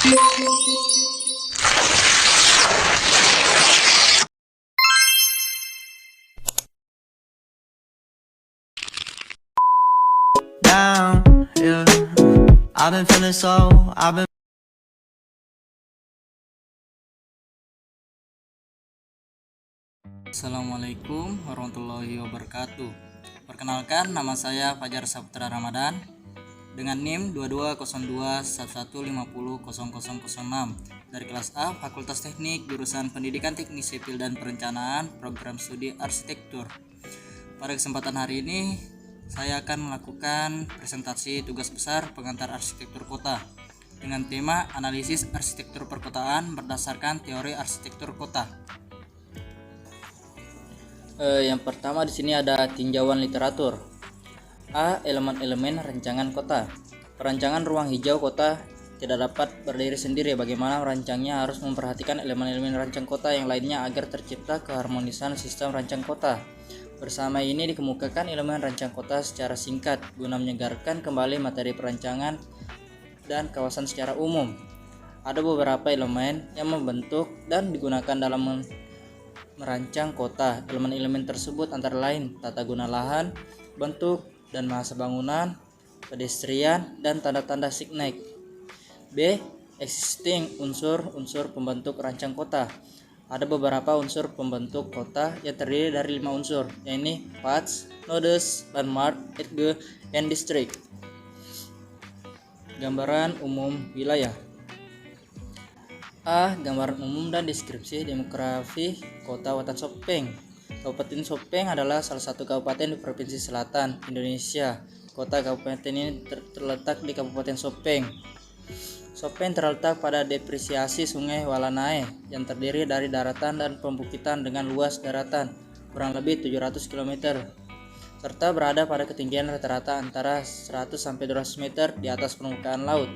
Down, yeah. I've been feeling so, I've been. Assalamualaikum warahmatullahi wabarakatuh. Perkenalkan, nama saya Fajar Saputra Ramadan dengan NIM 220211500006 dari kelas A Fakultas Teknik jurusan Pendidikan Teknik Sipil dan Perencanaan Program Studi Arsitektur. Pada kesempatan hari ini saya akan melakukan presentasi tugas besar pengantar arsitektur kota dengan tema analisis arsitektur perkotaan berdasarkan teori arsitektur kota. Yang pertama di sini ada tinjauan literatur. A. Elemen-elemen rancangan kota. Perancangan ruang hijau kota tidak dapat berdiri sendiri. Bagaimana merancangnya harus memperhatikan elemen-elemen rancang kota yang lainnya agar tercipta keharmonisan sistem rancang kota. Bersama ini dikemukakan elemen rancang kota secara singkat guna menyegarkan kembali materi perancangan dan kawasan secara umum. Ada beberapa elemen yang membentuk dan digunakan dalam merancang kota. Elemen-elemen tersebut antara lain tata guna lahan, bentuk dan bahasa bangunan, pedestrian, dan tanda-tanda signature. B. Existing unsur-unsur pembentuk rancang kota. Ada beberapa unsur pembentuk kota yang terdiri dari 5 unsur, yaitu paths, nodes, landmark, edge, and district. Gambaran umum wilayah. A. Gambaran umum dan deskripsi demografi Kota Watan Sopeng. Kabupaten Sopeng adalah salah satu kabupaten di Provinsi Selatan Indonesia. Kota kabupaten ini terletak di Kabupaten Sopeng. Sopeng terletak pada depresiasi Sungai Walanae yang terdiri dari daratan dan pembukitan dengan luas daratan kurang lebih 700 km serta berada pada ketinggian rata-rata antara 100 sampai 200 meter di atas permukaan laut.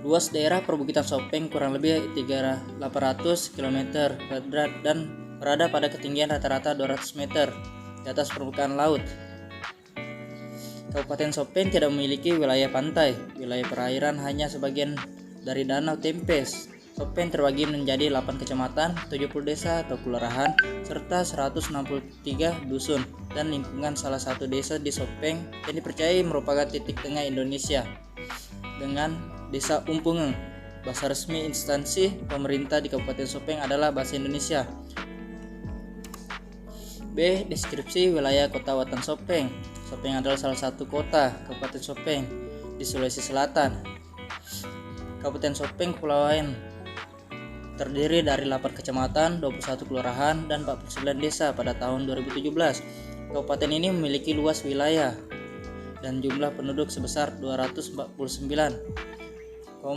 Luas daerah perbukitan Sopeng kurang lebih 800 km kuadrat dan berada pada ketinggian rata-rata 200 meter di atas permukaan laut. Kabupaten Sopeng tidak memiliki wilayah pantai. Wilayah perairan hanya sebagian dari Danau Tempes. Sopeng terbagi menjadi 8 kecamatan, 70 desa atau kelurahan, serta 163 dusun dan lingkungan. Salah satu desa di Sopeng yang dipercayai merupakan titik tengah Indonesia dengan Desa Umpungeng. Bahasa resmi instansi pemerintah di Kabupaten Sopeng adalah bahasa Indonesia. B. Deskripsi wilayah Kota Watan Sopeng. Sopeng adalah salah satu kota Kabupaten Sopeng di Sulawesi Selatan. Kabupaten Sopeng Kepulauan terdiri dari 8 kecamatan, 21 kelurahan, dan 49 desa pada tahun 2017. Kabupaten ini memiliki luas wilayah dan jumlah penduduk sebesar 249,768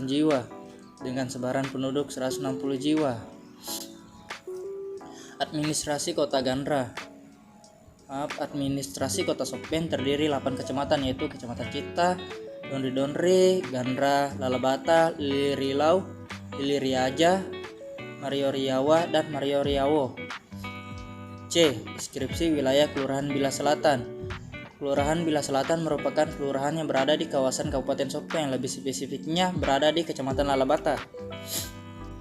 jiwa dengan sebaran penduduk 160 jiwa. Administrasi Kota Gandra. Administrasi Kota Sopeng terdiri 8 kecamatan, yaitu Kecamatan Cita, Dondri-Dondri, Gandra, Lalabata, Lililau, Liliriaja, Marioriawa, dan Marioriawo. C. Deskripsi wilayah Kelurahan Bila Selatan. Kelurahan Bila Selatan merupakan kelurahan yang berada di kawasan Kabupaten Sopeng, lebih spesifiknya berada di Kecamatan Lalabata.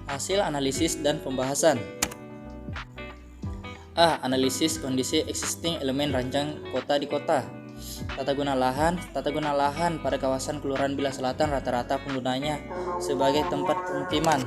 Hasil analisis dan pembahasan. A. Analisis kondisi existing elemen rancang kota di kota. Tata guna lahan pada kawasan Kelurahan Bila Selatan rata-rata penggunanya sebagai tempat pemukiman.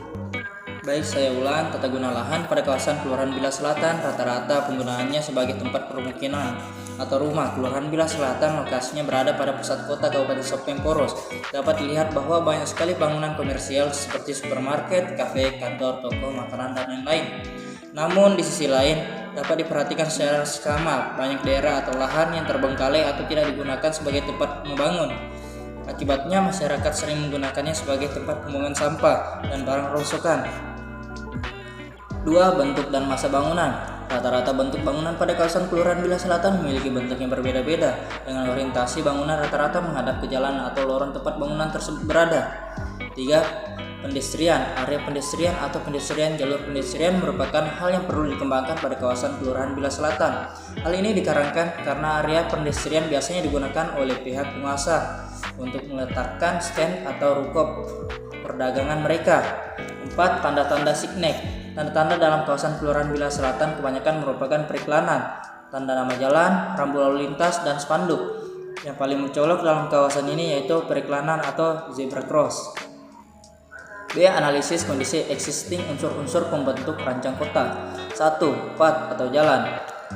Baik, saya ulang. Tata guna lahan pada kawasan Kelurahan Bila Selatan rata-rata penggunaannya sebagai tempat permukiman atau rumah. Kelurahan Bila Selatan lokasinya berada pada pusat kota Kabupaten Sopeng Poros. Dapat dilihat bahwa banyak sekali bangunan komersial seperti supermarket, kafe, kantor, toko, makanan, dan lain-lain. Namun di sisi lain dapat diperhatikan secara seksama banyak daerah atau lahan yang terbengkalai atau tidak digunakan sebagai tempat membangun. Akibatnya masyarakat sering menggunakannya sebagai tempat pembuangan sampah dan barang rongsokan. 2. Bentuk dan masa bangunan. Rata-rata bentuk bangunan pada kawasan Kelurahan Bila Selatan memiliki bentuk yang berbeda-beda dengan orientasi bangunan rata-rata menghadap ke jalan atau lorong tempat bangunan tersebut berada. 3. Pendestrian. Area pendestrian atau pendestrian jalur pendestrian merupakan hal yang perlu dikembangkan pada kawasan Kelurahan Bila Selatan. Hal ini dikarenakan karena area pendestrian biasanya digunakan oleh pihak penguasa untuk meletakkan stand atau ruko perdagangan mereka. 4. Tanda-tanda signek. Tanda-tanda dalam kawasan Kelurahan Bila Selatan kebanyakan merupakan periklanan, tanda nama jalan, rambu lalu lintas, dan spanduk. Yang paling mencolok dalam kawasan ini yaitu periklanan atau zebra cross. B. Analisis kondisi existing unsur-unsur pembentuk rancang kota. 1. Path atau jalan.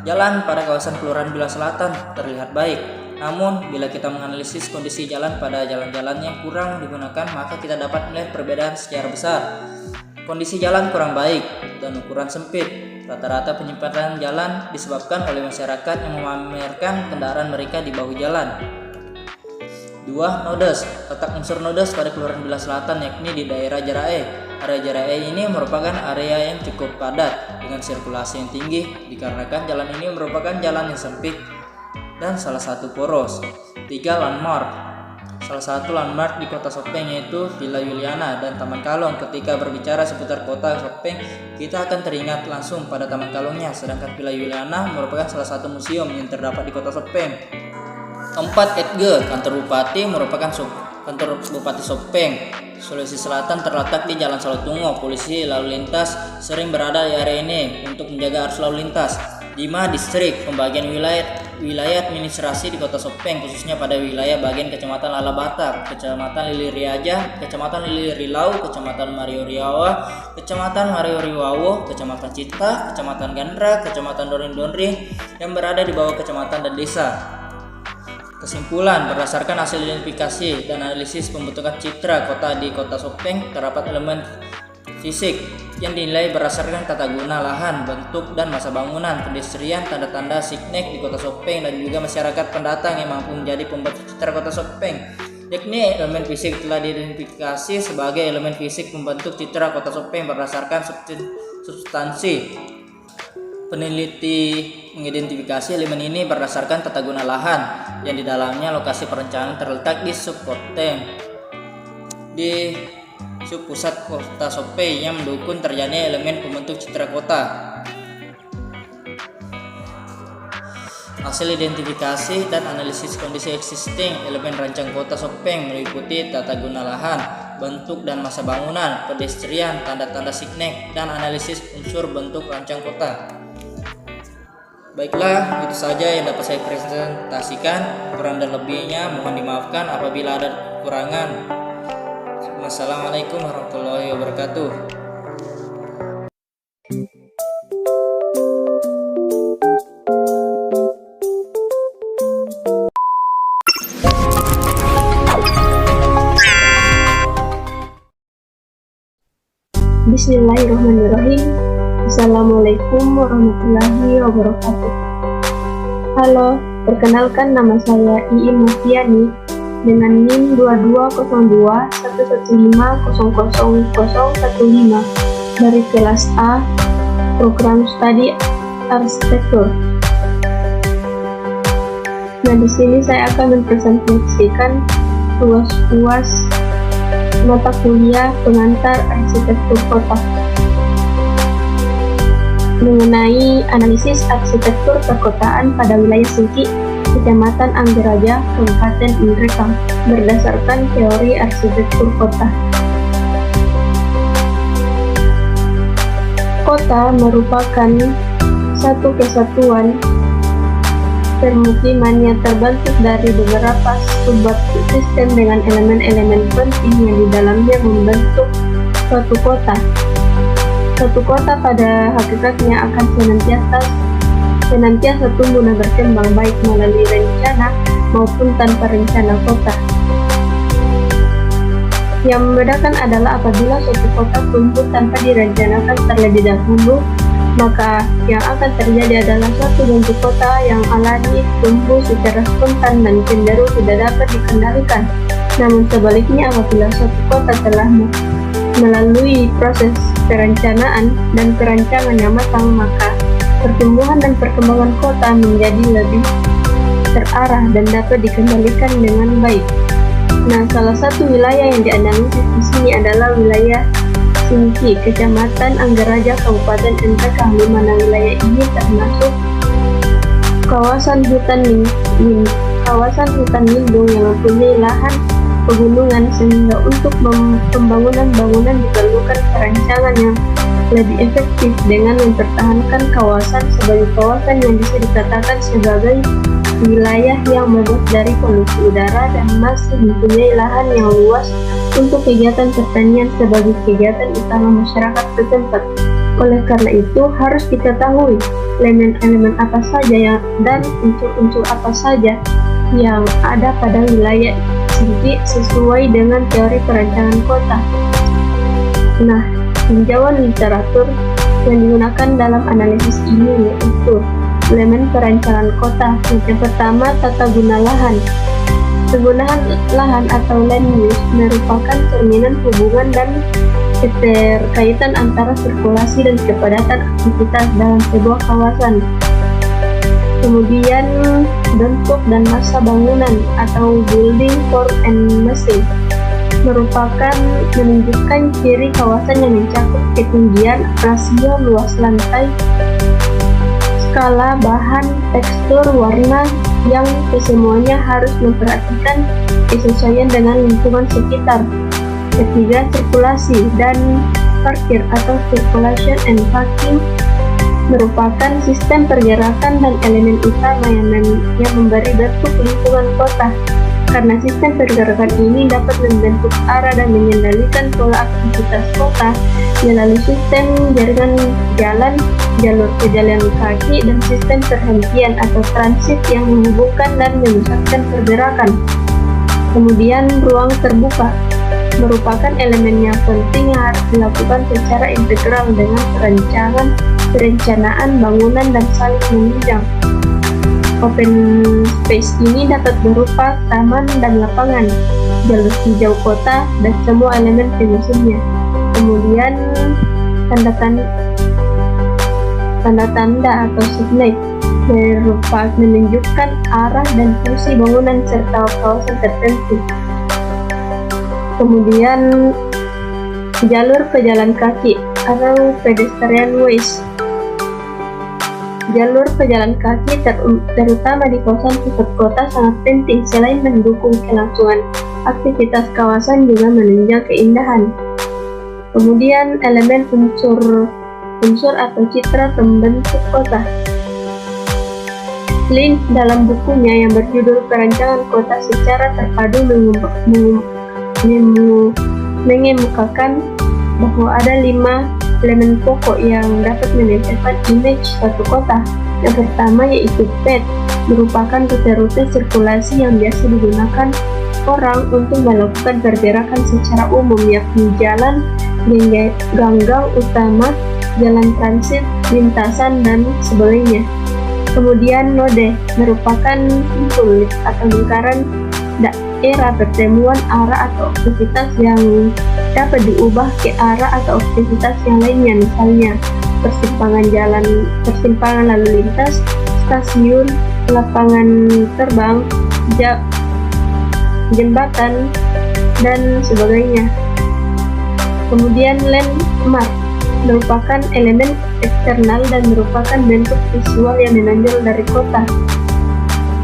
Jalan pada kawasan Kelurahan Bila Selatan terlihat baik. Namun, bila kita menganalisis kondisi jalan pada jalan-jalan yang kurang digunakan, maka kita dapat melihat perbedaan secara besar. Kondisi jalan kurang baik dan ukuran sempit. Rata-rata penyempurnaan jalan disebabkan oleh masyarakat yang memamerkan kendaraan mereka di bahu jalan. 2. Nodes. Letak unsur nodes pada Kelurahan Bila Selatan yakni di daerah Jarae. Area Jarae ini merupakan area yang cukup padat dengan sirkulasi yang tinggi dikarenakan jalan ini merupakan jalan yang sempit dan salah satu poros. 3. Landmark. Salah satu landmark di Kota Sopeng yaitu Villa Yuliana dan Taman Kalong. Ketika berbicara seputar Kota Sopeng, kita akan teringat langsung pada Taman Kalongnya, sedangkan Villa Yuliana merupakan salah satu museum yang terdapat di Kota Sopeng. 4. Edge. Kantor Bupati merupakan kantor Bupati Sopeng, Sulawesi Selatan terletak di Jalan Salotungo. Polisi lalu lintas sering berada di area ini untuk menjaga arus lalu lintas. 5. Distrik. Pembagian wilayah administrasi di Kota Sopeng khususnya pada wilayah bagian Kecamatan Lalabata, Kecamatan Liliriaja, Kecamatan Lilirilau, Kecamatan Marioriawa, Kecamatan Marioriwawo, Kecamatan Cita, Kecamatan Gandra, Kecamatan Donri yang berada di bawah kecamatan dan desa. Kesimpulan, berdasarkan hasil identifikasi dan analisis pembentukan citra kota di Kota Sopeng, terdapat elemen fisik yang dinilai berdasarkan tata guna lahan, bentuk dan masa bangunan, pedestrian, tanda-tanda signek di Kota Sopeng, dan juga masyarakat pendatang yang mampu menjadi pembentuk citra Kota Sopeng. Yakni elemen fisik telah diidentifikasi sebagai elemen fisik pembentuk citra Kota Sopeng berdasarkan substansi. Peneliti mengidentifikasi elemen ini berdasarkan tata guna lahan yang di dalamnya lokasi perencanaan terletak di subpusat Kota Sopeng yang mendukung terjadinya elemen pembentuk citra kota. Hasil identifikasi dan analisis kondisi existing elemen rancang Kota Sopeng meliputi tata guna lahan, bentuk dan masa bangunan, pedestrian, tanda-tanda signek, dan analisis unsur bentuk rancang kota. Baiklah, itu saja yang dapat saya presentasikan. Kurang dan lebihnya mohon dimaafkan apabila ada kekurangan. Wassalamualaikum warahmatullahi wabarakatuh. Bismillahirrahmanirrahim. Assalamualaikum warahmatullahi wabarakatuh. Halo, perkenalkan nama saya Iin Noviani dengan NIM 220211500015 dari kelas A, program studi arsitektur. Nah, di sini saya akan mempresentasikan tugas mata kuliah pengantar arsitektur kota mengenai analisis arsitektur perkotaan pada wilayah Singki, Kecamatan Anggeraja, Kabupaten Indrekang, berdasarkan teori arsitektur kota. Kota merupakan satu kesatuan permukiman yang terbentuk dari beberapa subsistem dengan elemen-elemen penting yang di dalamnya membentuk suatu kota. Suatu kota pada hakikatnya akan senantiasa tumbuh dan berkembang baik melalui rencana maupun tanpa rencana kota. Yang membedakan adalah apabila suatu kota tumbuh tanpa direncanakan terlebih dahulu, maka yang akan terjadi adalah suatu bentuk kota yang alami, tumbuh secara spontan dan cenderung tidak dapat dikendalikan. Namun sebaliknya, apabila suatu kota telah melalui proses perencanaan dan perancangan yang matang, maka pertumbuhan dan perkembangan kota menjadi lebih terarah dan dapat dikendalikan dengan baik. Nah, salah satu wilayah yang dianalisis di sini adalah wilayah Singki, Kecamatan Anggaraja, Kabupaten NTK, di mana wilayah ini termasuk kawasan hutan lindung yang mempunyai lahan pegunungan, sehingga untuk pembangunan bangunan diperlukan perancangan yang lebih efektif dengan mempertahankan kawasan sebagai kawasan yang bisa dikatakan sebagai wilayah yang bebas dari polusi udara dan masih mempunyai lahan yang luas untuk kegiatan pertanian sebagai kegiatan utama masyarakat setempat. Oleh karena itu, harus diketahui elemen-elemen apa saja dan unsur-unsur apa saja yang ada pada wilayah Singki sesuai dengan teori perancangan kota. Nah, tinjauan literatur yang digunakan dalam analisis ini yaitu elemen perancangan kota. Yang pertama, tata guna lahan. Penggunaan lahan atau land use merupakan cerminan hubungan dan keterkaitan antara sirkulasi dan kepadatan aktivitas dalam sebuah kawasan. Kemudian, bentuk dan massa bangunan atau building form and massing merupakan menunjukkan ciri kawasan yang mencakup ketinggian, rasio luas lantai, skala bahan, tekstur, warna, yang kesemuanya harus memperhatikan kesesuaian dengan lingkungan sekitar. Ketiga, sirkulasi dan parkir atau circulation and parking merupakan sistem pergerakan dan elemen utama yang memberi bentuk lingkungan kota. Karena sistem pergerakan ini dapat membentuk arah dan mengendalikan pola aktivitas kota melalui sistem jaringan jalan, jalur pejalan kaki, dan sistem perhentian atau transit yang menghubungkan dan memusatkan pergerakan. Kemudian, ruang terbuka merupakan elemen yang penting yang harus dilakukan secara integral dengan perencanaan bangunan dan saling menunjang. Open space ini dapat berupa taman dan lapangan, jalur hijau kota, dan semua elemen penyusunnya. Kemudian tanda-tanda atau signage berupa menunjukkan arah dan fungsi bangunan serta kawasan tertentu. Kemudian jalur pejalan kaki atau pedestrian ways. Jalur pejalan kaki terutama di kawasan pusat kota sangat penting. Selain mendukung kelangsungan aktivitas kawasan, juga menunjang keindahan. Kemudian elemen unsur atau citra pembentuk kota. Lin dalam bukunya yang berjudul Perancangan Kota secara Terpadu mengemukakan bahwa ada 5 elemen pokok yang dapat menempelkan image satu kota. Yang pertama yaitu path, merupakan rute-rute sirkulasi yang biasa digunakan orang untuk melakukan pergerakan secara umum, yakni jalan, ganggang utama, jalan transit, lintasan, dan sebagainya. Kemudian node merupakan simpul atau lingkaran daerah pertemuan arah atau aktivitas yang dapat diubah ke arah atau aktivitas yang lainnya, misalnya persimpangan lalu lintas, stasiun, lapangan terbang, jembatan, dan sebagainya. Kemudian landmark merupakan elemen eksternal dan merupakan bentuk visual yang menonjol dari kota.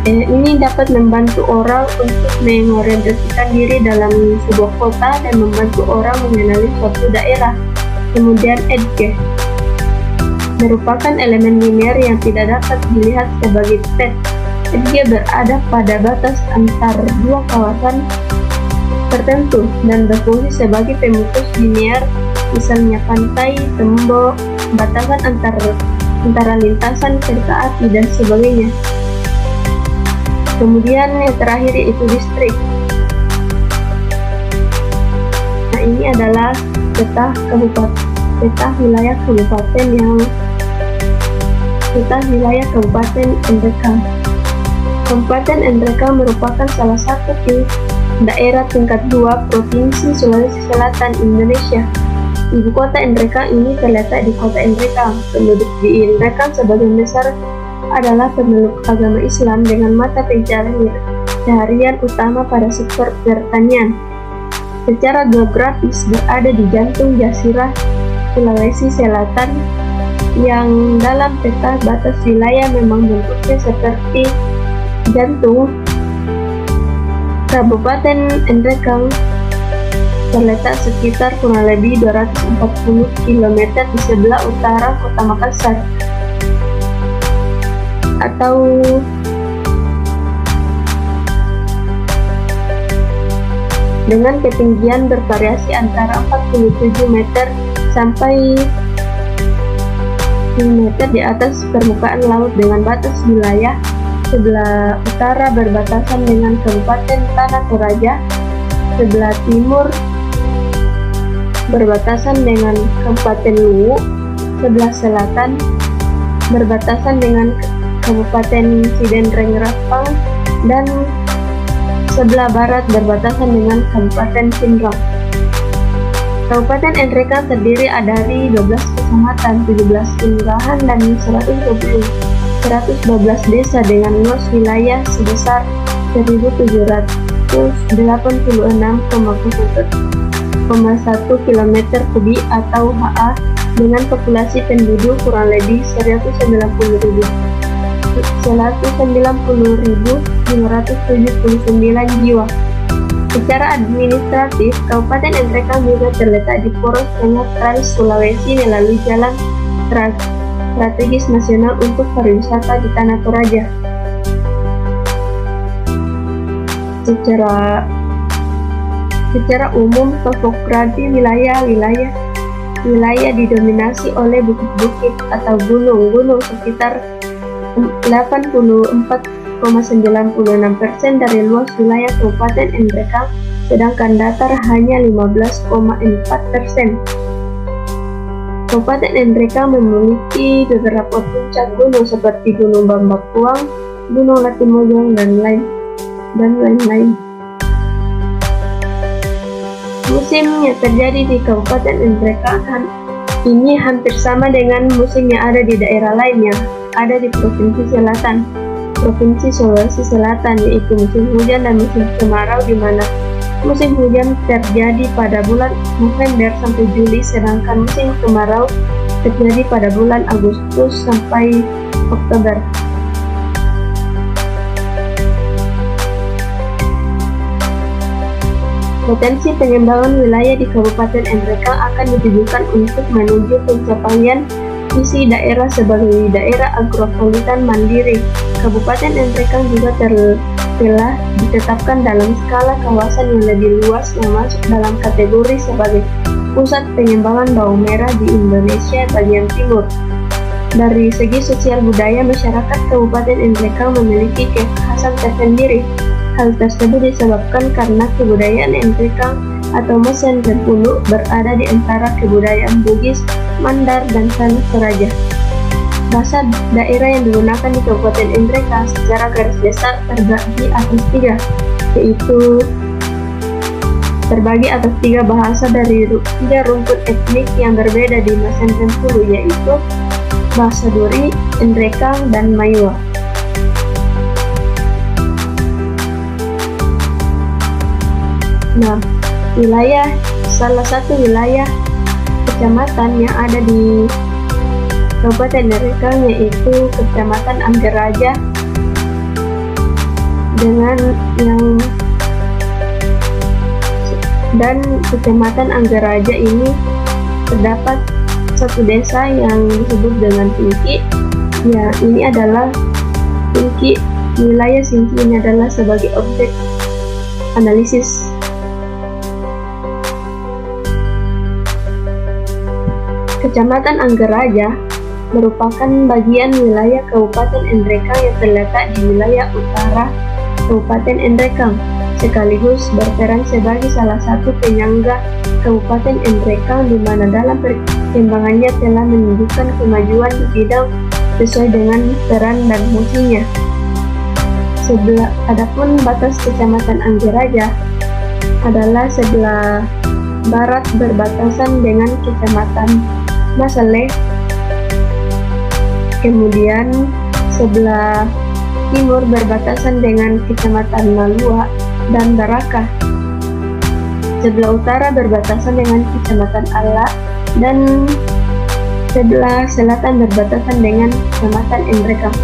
Ini dapat membantu orang untuk mengorientasikan diri dalam sebuah kota dan membantu orang mengenali suatu daerah. Kemudian edge merupakan elemen linear yang tidak dapat dilihat sebagai path. Edge berada pada batas antar dua kawasan tertentu dan berfungsi sebagai pemutus linear, misalnya pantai, tembok, batasan antara lintasan kereta api, dan sebagainya. Kemudian yang terakhir yaitu distrik. Nah, ini adalah peta wilayah Kabupaten NTK. Kabupaten NTK merupakan salah satu daerah tingkat 2 Provinsi Sulawesi Selatan, Indonesia. Ibu kota NTK ini terletak di kota NTK. Penduduk di NTK sebagian besar adalah pemeluk agama Islam dengan mata pencaharian pencaharian utama pada sektor pertanian. Secara geografis berada di jantung Jazirah Sulawesi Selatan yang dalam peta batas wilayah memang bentuknya seperti jantung. Kabupaten Endrekang terletak sekitar kurang lebih 240 km di sebelah utara kota Makassar, atau dengan ketinggian bervariasi antara 47 meter sampai 10 meter di atas permukaan laut, dengan batas wilayah sebelah utara berbatasan dengan Kabupaten Tanah Toraja, sebelah timur berbatasan dengan Kabupaten Luwu, sebelah selatan berbatasan dengan Kabupaten Cidenreng-Rapang, dan sebelah barat berbatasan dengan Kabupaten Pindrang. Kabupaten Endrekang terdiri dari 12 kecamatan, 17 kelurahan, dan 112 desa dengan luas wilayah sebesar 1.786,1 km kubik atau HA, dengan populasi penduduk kurang lebih 190.579 jiwa. Secara administratif, Kabupaten Endrekang juga terletak di poros tengah Trans Sulawesi melalui jalan strategis nasional untuk pariwisata di Tanah Toraja. Secara umum, topografi wilayah didominasi oleh bukit-bukit atau gunung-gunung sekitar 84,96% dari luas wilayah Kabupaten Endrekang, sedangkan datar hanya 15,4%. Kabupaten Endrekang memiliki beberapa puncak gunung seperti Gunung Bambakuang, Gunung Latimojong, dan lain-lain. Musim yang terjadi di Kabupaten Endrekang ini hampir sama dengan musim yang ada di daerah lain yang ada di Provinsi Sulawesi Selatan, yaitu musim hujan dan musim kemarau, di mana musim hujan terjadi pada bulan November sampai Juli, sedangkan musim kemarau terjadi pada bulan Agustus sampai Oktober. Potensi pengembangan wilayah di Kabupaten Endrekang akan ditujukan untuk menuju pencapaian visi daerah sebagai daerah agropolitan mandiri. Kabupaten Endrekang juga telah ditetapkan dalam skala kawasan yang lebih luas yang masuk dalam kategori sebagai pusat pengembangan bawang merah di Indonesia bagian timur. Dari segi sosial budaya, masyarakat Kabupaten Endrekang memiliki kekhasan tersendiri. Hal tersebut disebabkan karena kebudayaan Endrekang atau Mesen Bengkulu berada di antara kebudayaan Bugis, Mandar, dan Tanah Toraja. Bahasa daerah yang digunakan di Kabupaten Endrekang secara garis besar terbagi atas tiga bahasa dari tiga rumput etnik yang berbeda di Mesen Bengkulu, yaitu bahasa Duri, Endrekang, dan Maiwa. Nah, salah satu wilayah kecamatan yang ada di Kabupaten Endrekang yaitu Kecamatan Anggaraja, dan Kecamatan Anggaraja ini terdapat satu desa yang disebut dengan Singki. Ya, ini adalah Singki. Wilayah Singki ini adalah sebagai objek analisis. Kecamatan Anggaraja merupakan bagian wilayah Kabupaten Endrekang yang terletak di wilayah utara Kabupaten Endrekang, sekaligus berperan sebagai salah satu penyangga Kabupaten Endrekang, di mana dalam perkembangannya telah menunjukkan kemajuan di bidang sesuai dengan peran dan fungsinya. Adapun batas Kecamatan Anggaraja adalah sebelah barat berbatasan dengan Kecamatan Masale, kemudian sebelah timur berbatasan dengan Kecamatan Malua dan Baraka. Sebelah utara berbatasan dengan Kecamatan Ala dan sebelah selatan berbatasan dengan Kecamatan Endrekam.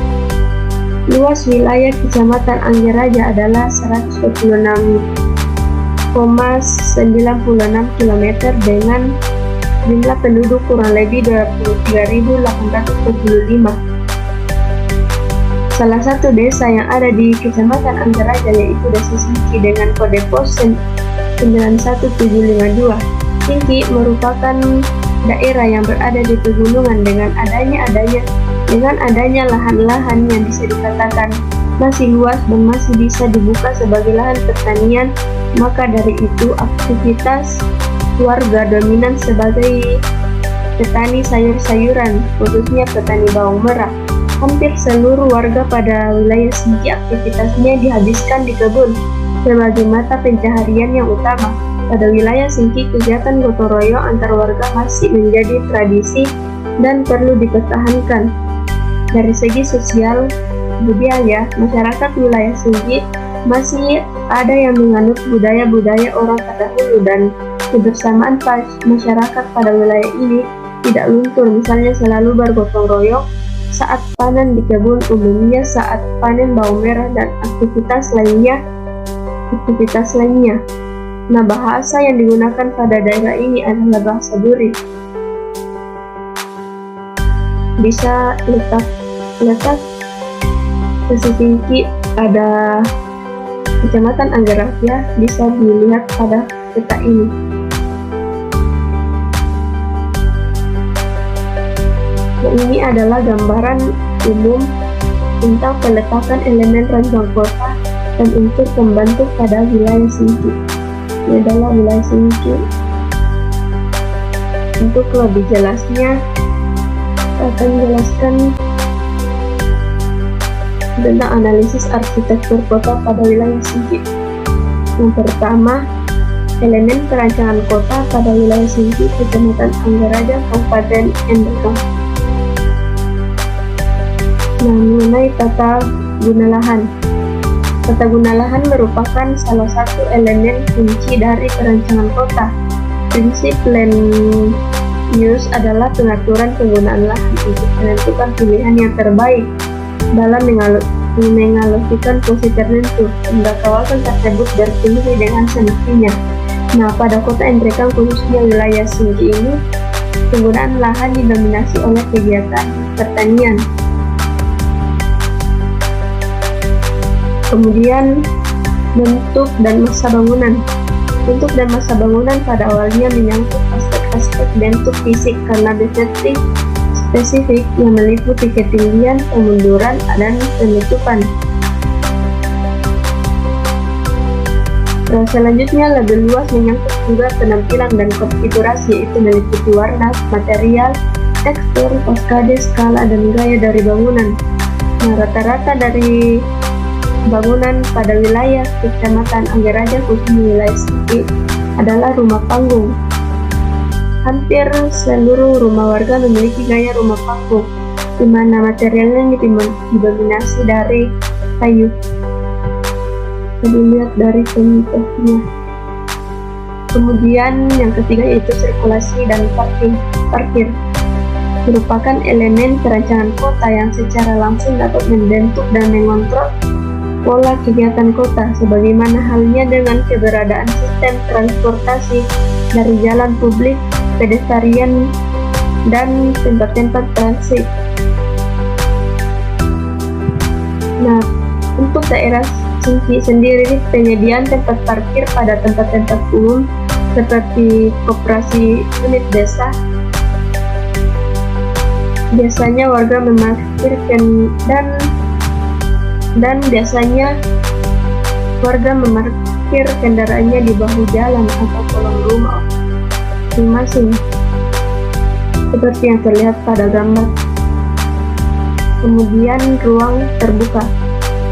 Luas wilayah Kecamatan Anggeraja adalah 126,96 km dengan jumlah penduduk kurang lebih 23.825. Salah satu desa yang ada di Kecamatan Anggeraja yaitu Desa Singki dengan kode pos 91752. Singki merupakan daerah yang berada di pegunungan dengan adanya lahan-lahan yang bisa dikatakan masih luas dan masih bisa dibuka sebagai lahan pertanian, maka dari itu aktivitas warga dominan sebagai petani sayur-sayuran, khususnya petani bawang merah. Hampir seluruh warga pada wilayah Singki aktivitasnya dihabiskan di kebun sebagai mata pencaharian yang utama. Pada wilayah Singki, kegiatan gotong royong antar warga masih menjadi tradisi dan perlu dipertahankan. Dari segi sosial budaya, masyarakat wilayah Singki masih ada yang menganut budaya-budaya orang terdahulu dan kebersamaan masyarakat pada wilayah ini tidak luntur, misalnya selalu bergotong royong saat panen di kebun, umumnya saat panen bawang merah dan aktivitas lainnya. Nah, bahasa yang digunakan pada daerah ini adalah bahasa Duri. Bisa letak Desa Singki ada Kecamatan Anggeraja, bisa dilihat pada peta ini. Ini adalah gambaran umum tentang peletakan elemen rancang kota dan unsur pembentuk pada wilayah Singki. Ini adalah wilayah Singki. Untuk lebih jelasnya, saya akan menjelaskan tentang analisis arsitektur kota pada wilayah Singki. Yang pertama, elemen perancangan kota pada wilayah Singki, Kecamatan Anggeraja, Kabupaten Endrekam. Nah, mengenai tata guna lahan. Tata guna lahan merupakan salah satu elemen kunci dari perancangan kota. Prinsip land use adalah pengaturan penggunaan lahan untuk menentukan pilihan yang terbaik dalam mengalokasikan posisi tertentu hingga kawasan tersebut berfungsi dengan semestinya. Nah, pada kota Endrekam, khususnya wilayah Singki ini, penggunaan lahan didominasi oleh kegiatan pertanian. Kemudian bentuk dan masa bangunan. Bentuk dan masa bangunan pada awalnya menyangkut aspek-aspek bentuk fisik karena besertif spesifik yang meliputi ketinggian, kemunduran, dan penutupan. Selanjutnya lebih luas menyangkut juga penampilan dan konfigurasi, yaitu meliputi warna, material, tekstur, kaskade, skala, dan gaya dari bangunan. Nah, rata-rata dari bangunan pada wilayah Kecamatan Anggeraja, khususnya wilayah Singki, adalah rumah panggung. Hampir seluruh rumah warga memiliki gaya rumah panggung, di mana materialnya didominasi dari kayu. Kita lihat dari contohnya. Kemudian yang ketiga yaitu sirkulasi dan parkir. Merupakan elemen perancangan kota yang secara langsung dapat membentuk dan mengontrol pola kegiatan kota, sebagaimana halnya dengan keberadaan sistem transportasi dari jalan publik, pedestrian, dan tempat-tempat transit. Nah, untuk daerah Singki sendiri, penyediaan tempat parkir pada tempat-tempat umum seperti koperasi unit desa, biasanya warga memarkirkan dan biasanya warga memarkir kendaraannya di bahu jalan atau kolong rumah masing-masing, seperti yang terlihat pada gambar. Kemudian ruang terbuka.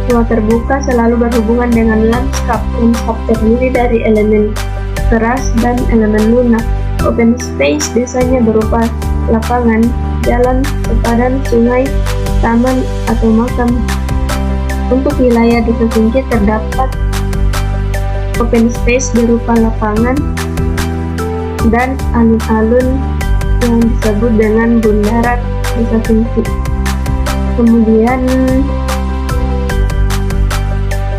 Ruang terbuka selalu berhubungan dengan lanskap. Lanskap terdiri dari elemen keras dan elemen lunak. Open space biasanya berupa lapangan, jalan, sepadan, sungai, taman, atau makam. Untuk wilayah Desa Singki terdapat open space berupa lapangan dan alun-alun yang disebut dengan bundaran Desa Singki. Kemudian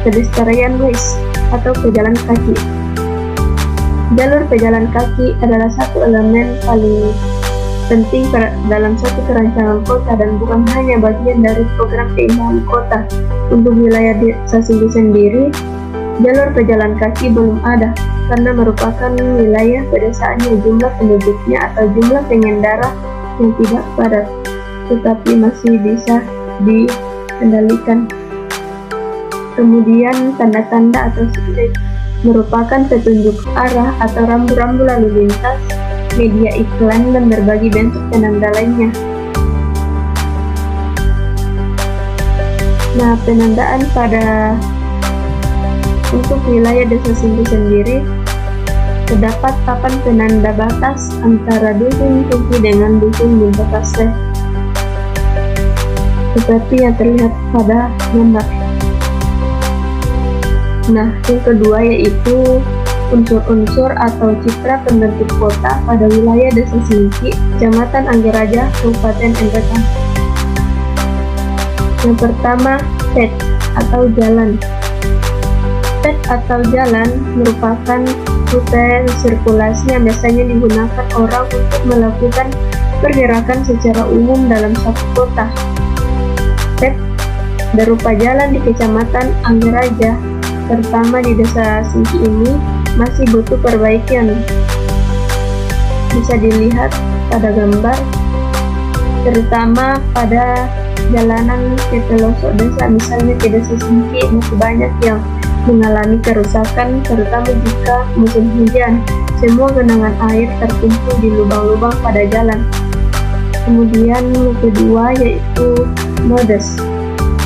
pedestrian ways atau pejalan kaki. Jalur pejalan kaki adalah satu elemen paling penting dalam satu perancangan kota dan bukan hanya bagian dari program keindahan kota. Untuk wilayah Desa Singki sendiri, jalur pejalan kaki belum ada karena merupakan wilayah pedesaan yang jumlah penduduknya atau jumlah pengendara yang tidak padat, tetapi masih bisa dikendalikan. Kemudian tanda-tanda atau signage merupakan petunjuk arah atau rambu-rambu lalu lintas, media iklan, dan berbagai bentuk penanda lainnya. Nah, penandaan pada untuk wilayah Desa Singki sendiri terdapat papan penanda batas antara dusun Singki dengan dusun Buntakase, seperti yang terlihat pada gambar. Nah, yang kedua yaitu unsur-unsur atau citra pembentuk kota pada wilayah Desa Singki, Kecamatan Anggeraja, Kabupaten Endrekang. Yang pertama, pet atau jalan. Pet atau jalan merupakan rute sirkulasi yang biasanya digunakan orang untuk melakukan pergerakan secara umum dalam satu kota. Pet berupa jalan di Kecamatan Anggeraja, terutama di Desa Singki ini, masih butuh perbaikan. Bisa dilihat pada gambar, terutama pada jalanan ke pelosok desa, misalnya di Desa Singki masih banyak yang mengalami kerusakan, terutama jika musim hujan. Semua genangan air terkumpul di lubang-lubang pada jalan. Kemudian yang kedua yaitu nodes,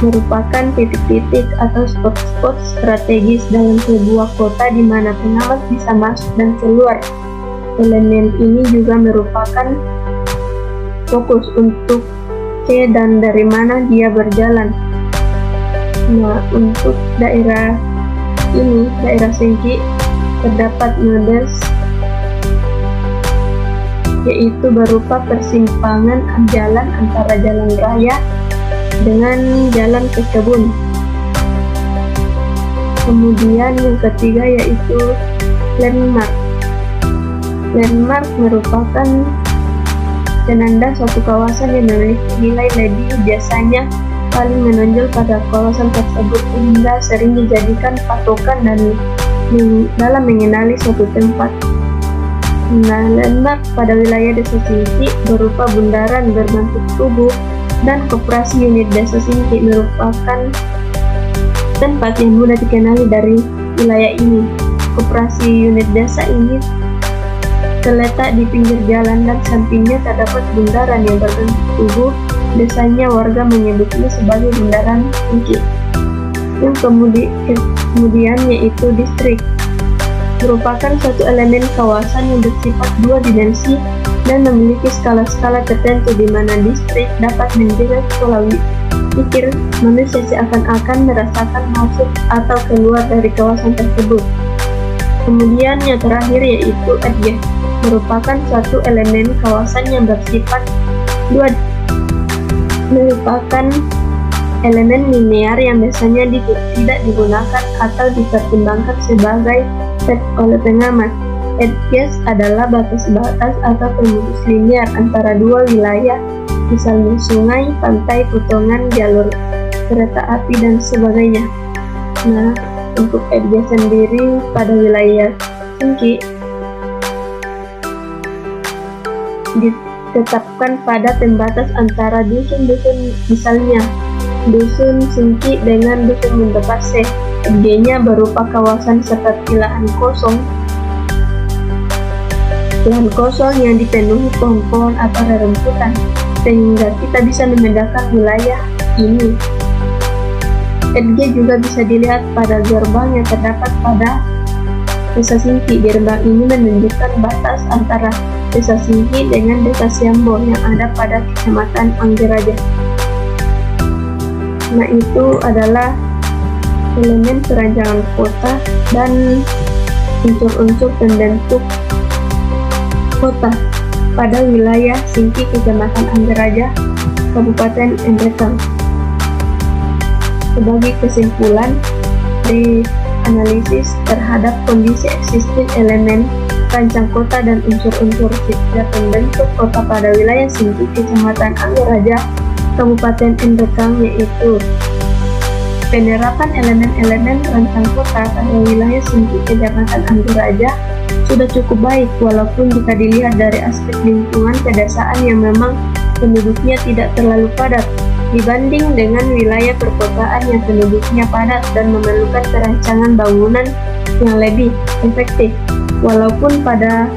merupakan titik-titik atau spot-spot strategis dalam sebuah kota di mana pengawas bisa masuk dan keluar. Elemen ini juga merupakan fokus untuk ke dan dari mana dia berjalan. Nah, untuk daerah ini, daerah Singki, terdapat nodes yaitu berupa persimpangan jalan antara jalan raya dengan jalan ke kebun. Kemudian yang ketiga yaitu landmark. Landmark merupakan penanda suatu kawasan yang memiliki nilai lebih, biasanya paling menonjol pada kawasan tersebut, sehingga sering dijadikan patokan dalam mengenali suatu tempat. Nah, landmark pada wilayah Desa Singki berupa bundaran berbentuk tubuh dan koperasi unit Desa Singki merupakan tempat yang mudah dikenali dari wilayah ini. Koperasi unit desa ini terletak di pinggir jalan dan sampingnya terdapat bundaran yang berbentuk tubuh. Biasanya warga menyebutnya sebagai bundaran Singki. Yang kemudian yaitu distrik, merupakan suatu elemen kawasan yang bersifat dua dimensi dan memiliki skala-skala tertentu di mana distrik dapat menjelaskan pola pikir manusia seakan-akan merasakan masuk atau keluar dari kawasan tersebut. Kemudian yang terakhir yaitu RJ, merupakan suatu elemen kawasan yang bersifat merupakan elemen linear yang biasanya tidak digunakan atau dipertimbangkan sebagai pet oleh pengamat. Edges adalah batas-batas atau pemutus linear antara dua wilayah, misalnya sungai, pantai, potongan, jalur kereta api, dan sebagainya. Nah, untuk edges sendiri pada wilayah Singki ditetapkan pada pembatas antara dusun-dusun, misalnya dusun Singki dengan dusun Buntakase. Edge-nya berupa kawasan seperti lahan kosong yang dipenuhi pohon-pohon atau rerumputan, sehingga kita bisa membedakan wilayah ini. Edge juga bisa dilihat pada gerbang yang terdapat pada Desa Singki. Gerbang ini menunjukkan batas antara Desa Singki dengan Desa Siambo yang ada pada Kecamatan Anggeraja. Nah, itu adalah elemen perancangan kota, dan unsur-unsur pembentuk kota pada wilayah Singki, Kecamatan Anggeraja, Kabupaten Endrekang. Sebagai kesimpulan, dari analisis terhadap kondisi existing elemen rancang kota dan unsur-unsur citra pembentuk kota pada wilayah Singki, Kecamatan Anggeraja, Kabupaten Endrekang, yaitu penerapan elemen-elemen rancang kota pada wilayah Singki, Kecamatan Anggeraja sudah cukup baik, walaupun jika dilihat dari aspek lingkungan pedesaan yang memang penduduknya tidak terlalu padat dibanding dengan wilayah perkotaan yang penduduknya padat dan memerlukan perancangan bangunan yang lebih efektif. Walaupun pada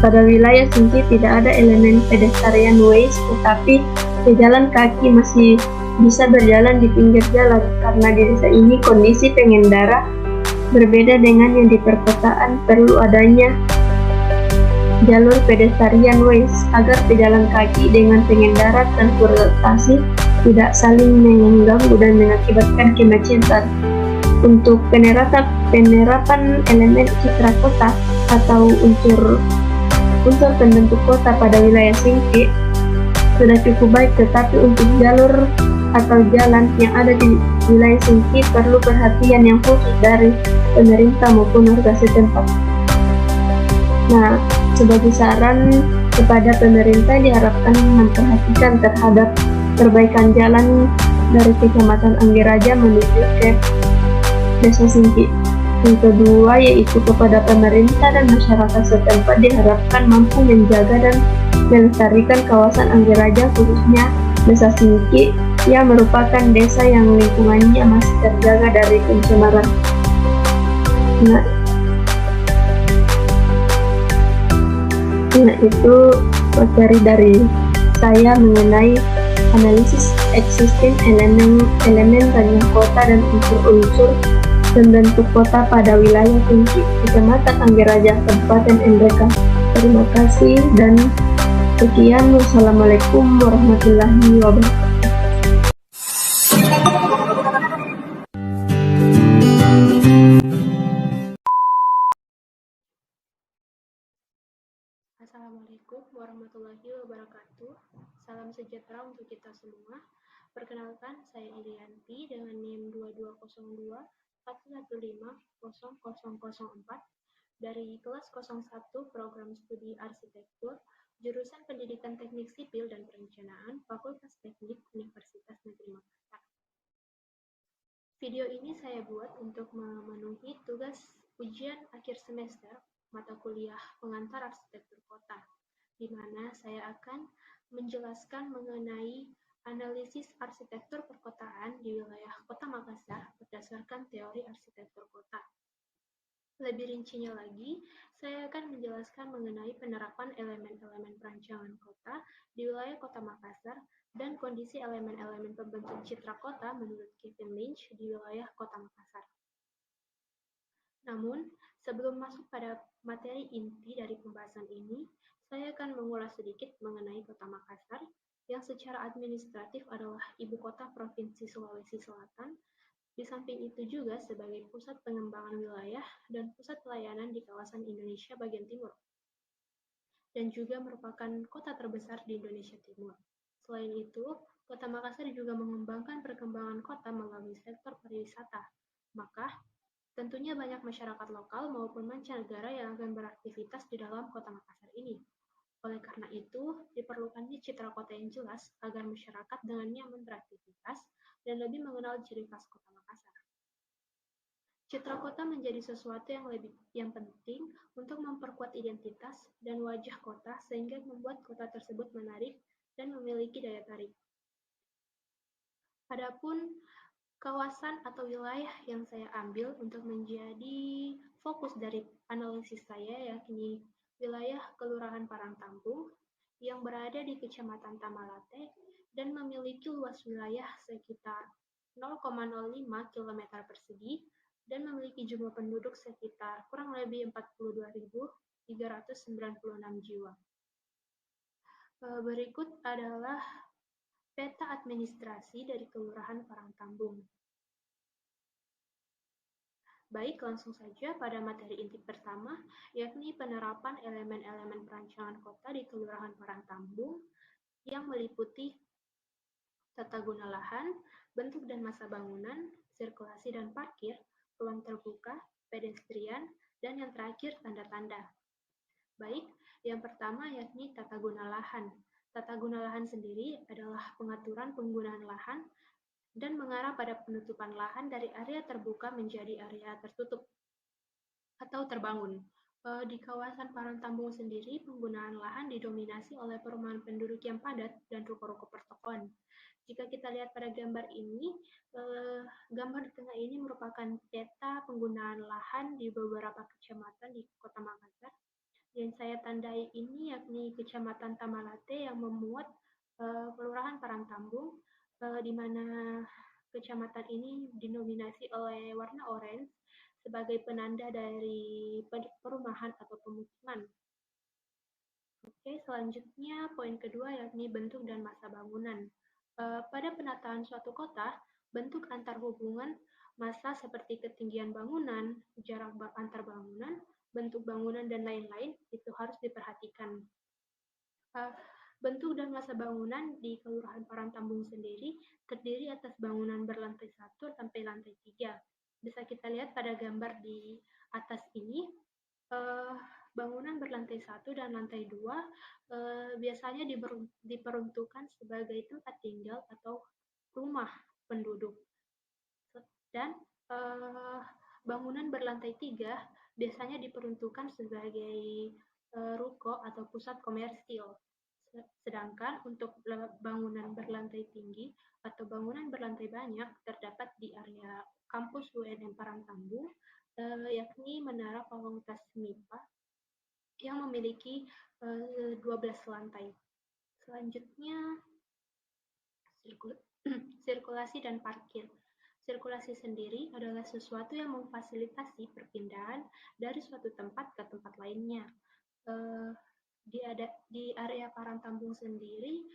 wilayah Singki tidak ada elemen pedestrian ways, tetapi pejalan kaki masih bisa berjalan di pinggir jalan, karena di desa ini kondisi pengendara berbeda dengan yang di perkotaan. Perlu adanya jalur pedestrian ways agar pejalan kaki dengan pengendara transportasi tidak saling mengganggu dan mengakibatkan kemacetan. Untuk penerapan elemen citra kota atau unsur pembentuk kota pada wilayah Singki sudah cukup baik, tetapi untuk jalur atau jalan yang ada di wilayah Singki perlu perhatian yang khusus dari pemerintah maupun warga setempat. Nah, sebagai saran kepada pemerintah, diharapkan memperhatikan terhadap perbaikan jalan dari Kecamatan Anggeraja menuju ke Desa Singki. Yang kedua, yaitu kepada pemerintah dan masyarakat setempat diharapkan mampu menjaga dan melestarikan kawasan Anggeraja, khususnya Desa Singki, yang merupakan desa yang lingkungannya masih terjaga dari pencemaran. Nah, itu materi dari saya mengenai analisis existing elemen rancang kota dan unsur-unsur pembentuk kota pada wilayah Singki, Kecamatan Anggeraja, Kabupaten Endrekang. Terima kasih dan sekian. Wassalamualaikum warahmatullahi wabarakatuh. Assalamualaikum warahmatullahi wabarakatuh. Salam sejahtera untuk kita semua. Perkenalkan, saya Ilianti dengan NIM 2202 115 0004 dari kelas 01 Program Studi Arsitektur, Jurusan Pendidikan Teknik Sipil dan Perencanaan, Fakultas Teknik Universitas Negeri Makassar. Video ini saya buat untuk memenuhi tugas ujian akhir semester mata kuliah pengantar arsitektur kota, di mana saya akan menjelaskan mengenai analisis arsitektur perkotaan di wilayah Kota Makassar berdasarkan teori arsitektur kota. Lebih rincinya lagi, saya akan menjelaskan mengenai penerapan elemen-elemen perancangan kota di wilayah Kota Makassar dan kondisi elemen-elemen pembentuk citra kota menurut Kevin Lynch di wilayah Kota Makassar. Namun, sebelum masuk pada materi inti dari pembahasan ini, saya akan mengulas sedikit mengenai Kota Makassar, yang secara administratif adalah ibu kota Provinsi Sulawesi Selatan, di samping itu juga sebagai pusat pengembangan wilayah dan pusat pelayanan di kawasan Indonesia bagian timur, dan juga merupakan kota terbesar di Indonesia Timur. Selain itu, Kota Makassar juga mengembangkan perkembangan kota melalui sektor pariwisata. Maka, tentunya banyak masyarakat lokal maupun mancanegara yang akan beraktivitas di dalam Kota Makassar ini. Oleh karena itu, diperlukannya citra kota yang jelas agar masyarakat dengan nyaman beraktivitas dan lebih mengenal ciri khas Kota Makassar. Citra kota menjadi sesuatu yang penting untuk memperkuat identitas dan wajah kota sehingga membuat kota tersebut menarik dan memiliki daya tarik. Adapun kawasan atau wilayah yang saya ambil untuk menjadi fokus dari analisis saya yakni wilayah Kelurahan Parangtampung yang berada di Kecamatan Tamalate dan memiliki luas wilayah sekitar 0,05 km persegi dan memiliki jumlah penduduk sekitar kurang lebih 42.396 jiwa. Berikut adalah peta administrasi dari Kelurahan Parangtambung. Baik, langsung saja pada materi inti pertama, yakni penerapan elemen-elemen perancangan kota di Kelurahan Parangtambung yang meliputi tata guna lahan, bentuk dan masa bangunan, sirkulasi dan parkir, ruang terbuka, pedestrian, dan yang terakhir tanda-tanda. Baik, yang pertama yakni tata guna lahan. Tata guna lahan sendiri adalah pengaturan penggunaan lahan dan mengarah pada penutupan lahan dari area terbuka menjadi area tertutup atau terbangun. Di kawasan Parangtambung sendiri, penggunaan lahan didominasi oleh perumahan penduduk yang padat dan ruko-ruko pertokoan. Jika kita lihat pada gambar ini, gambar di tengah ini merupakan peta penggunaan lahan di beberapa kecamatan di Kota Makassar. Yang saya tandai ini yakni Kecamatan Tamalate yang memuat Kelurahan Parangtambung, di mana kecamatan ini dinominasi oleh warna orange sebagai penanda dari perumahan atau pemukiman. Oke, selanjutnya poin kedua yakni bentuk dan masa bangunan. Pada penataan suatu kota, bentuk antar hubungan masa seperti ketinggian bangunan, jarak antar bangunan, bentuk bangunan, dan lain-lain itu harus diperhatikan. Bentuk dan masa bangunan di Kelurahan Parangtambung sendiri terdiri atas bangunan berlantai 1 sampai lantai 3. Bisa kita lihat pada gambar di atas ini, bangunan berlantai 1 dan lantai 2 biasanya diperuntukkan sebagai tempat tinggal atau rumah penduduk. Dan bangunan berlantai 3 biasanya diperuntukkan sebagai ruko atau pusat komersil. Sedangkan untuk bangunan berlantai tinggi atau bangunan berlantai banyak terdapat di area kampus UNM Parangtambung, yakni Menara Fakultas MIPA yang memiliki 12 lantai. Selanjutnya, sirkulasi dan parkir. Sirkulasi sendiri adalah sesuatu yang memfasilitasi perpindahan dari suatu tempat ke tempat lainnya. Di area Parangtambung sendiri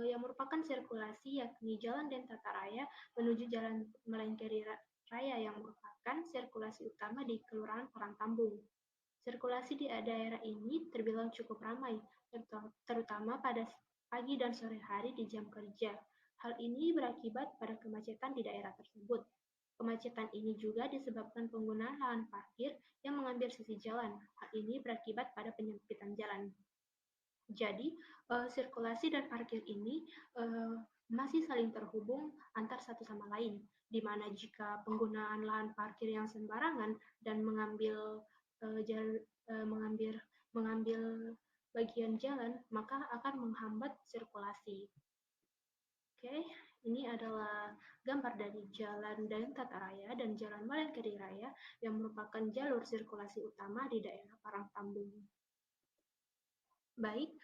yang merupakan sirkulasi yakni Jalan Dentata Raya menuju Jalan Malengkeri Raya yang merupakan sirkulasi utama di Kelurahan Parangtambung. Sirkulasi di daerah ini terbilang cukup ramai, terutama pada pagi dan sore hari di jam kerja. Hal ini berakibat pada kemacetan di daerah tersebut. Kemacetan ini juga disebabkan penggunaan lahan parkir yang mengambil sisi jalan. Hal ini berakibat pada penyempitan jalan. Jadi, sirkulasi dan parkir ini masih saling terhubung antar satu sama lain, di mana jika penggunaan lahan parkir yang sembarangan dan mengambil bagian jalan, maka akan menghambat sirkulasi. Oke, ini adalah gambar dari Jalan Dentata Raya dan Jalan Malengkeri Raya yang merupakan jalur sirkulasi utama di daerah Parangtambung. Baik,